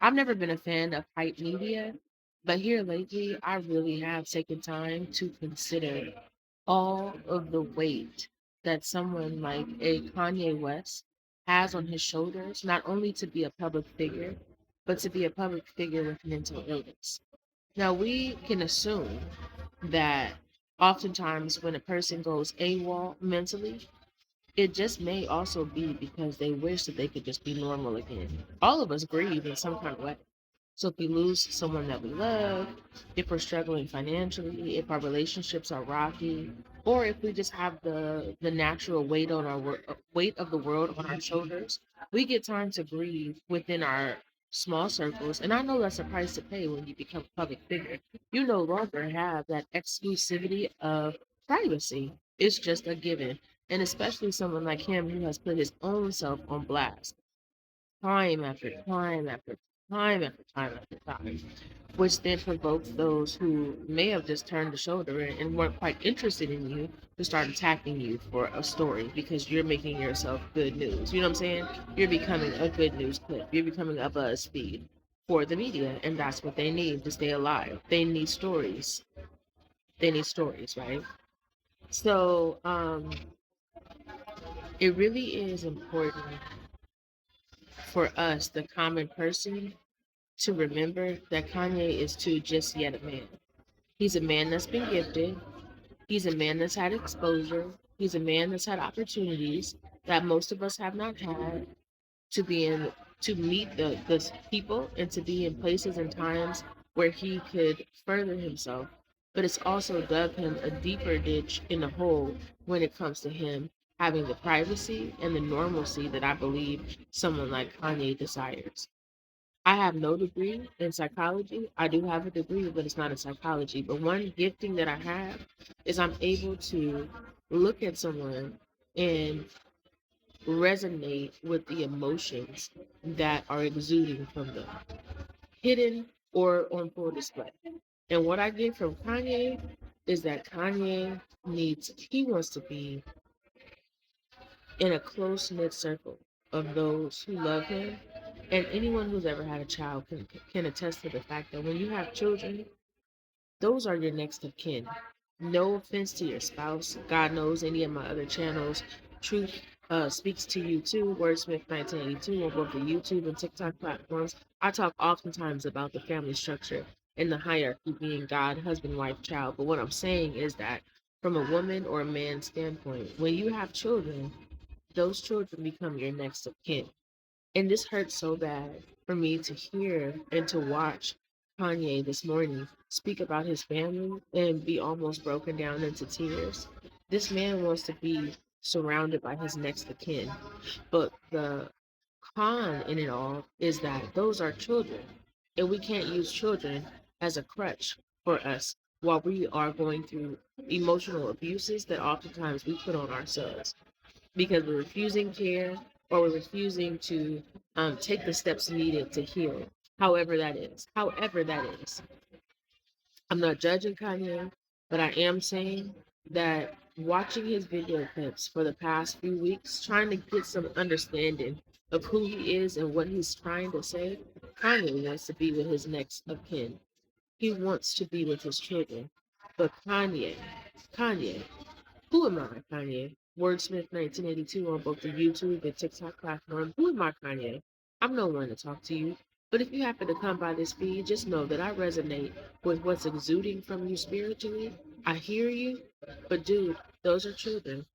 I've never been a fan of hype media, but here lately, I really have taken time to consider all of the weight that someone like a Kanye West has on his shoulders, not only to be a public figure, but to be a public figure with mental illness. Now, we can assume that oftentimes when a person goes AWOL mentally, it just may also be because they wish that they could just be normal again. All of us grieve in some kind of way. So if we lose someone that we love, if we're struggling financially, if our relationships are rocky, or if we just have the natural weight on weight of the world on our shoulders, we get time to grieve within our small circles. And I know that's a price to pay when you become a public figure. You no longer have that exclusivity of privacy. It's just a given. And especially someone like him who has put his own self on blast time after time after time after time after time, which then provokes those who may have just turned the shoulder and weren't quite interested in you to start attacking you for a story because you're making yourself good news. You know what I'm saying? You're becoming a good news clip. You're becoming a BuzzFeed for the media, and that's what they need to stay alive. They need stories. They need stories, right? So, it really is important for us, the common person, to remember that Kanye is too just yet a man. He's a man that's been gifted. He's a man that's had exposure. He's a man that's had opportunities that most of us have not had to be in, to meet the people and to be in places and times where he could further himself. But it's also dug him a deeper ditch in the hole when it comes to him having the privacy and the normalcy that I believe someone like Kanye desires. I have no degree in psychology. I do have a degree, but it's not in psychology. But one gifting that I have is I'm able to look at someone and resonate with the emotions that are exuding from them, hidden or on full display. And what I get from Kanye is that he wants to be in a close knit circle of those who love him. And anyone who's ever had a child can attest to the fact that when you have children, those are your next of kin. No offense to your spouse. God knows any of my other channels. Truth speaks to you too. Wordsmith 1982 on both the YouTube and TikTok platforms. I talk oftentimes about the family structure and the hierarchy being God, husband, wife, child. But what I'm saying is that from a woman or a man's standpoint, when you have children, those children become your next of kin. And this hurts so bad for me to hear and to watch Kanye this morning speak about his family and be almost broken down into tears. This man wants to be surrounded by his next of kin. But the con in it all is that those are children. And we can't use children as a crutch for us while we are going through emotional abuses that oftentimes we put on ourselves because we're refusing care or we're refusing to take the steps needed to heal, however that is. However that is. I'm not judging Kanye, but I am saying that watching his video clips for the past few weeks, trying to get some understanding of who he is and what he's trying to say, Kanye wants to be with his next of kin. He wants to be with his children. But Kanye, who am I, Kanye? Wordsmith 1982 on both the YouTube and TikTok platform. Who am I, Kanye? I'm no one to talk to you. But if you happen to come by this feed, just know that I resonate with what's exuding from you spiritually. I hear you, but dude, those are children.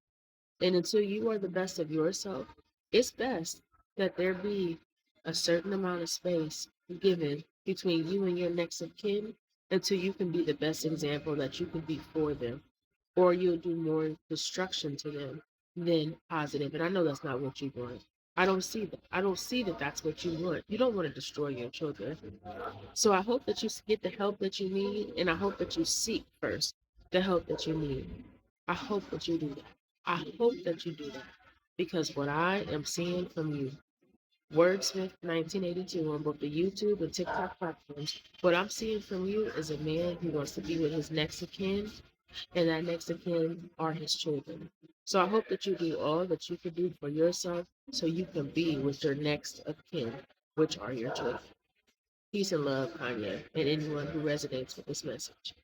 And until you are the best of yourself, it's best that there be a certain amount of space given between you and your next of kin until you can be the best example that you can be for them, or you'll do more destruction to them than positive. And I know that's not what you want. I don't see that. I don't see that that's what you want. You don't want to destroy your children. So I hope that you get the help that you need, and I hope that you seek first the help that you need. I hope that you do that. I hope that you do that because what I am seeing from you, Wordsmith 1982 on both the YouTube and TikTok platforms, what I'm seeing from you is a man who wants to be with his next of kin, and that next of kin are his children. So I hope that you do all that you can do for yourself so you can be with your next of kin, which are your children. Peace and love, Kanye, and anyone who resonates with this message.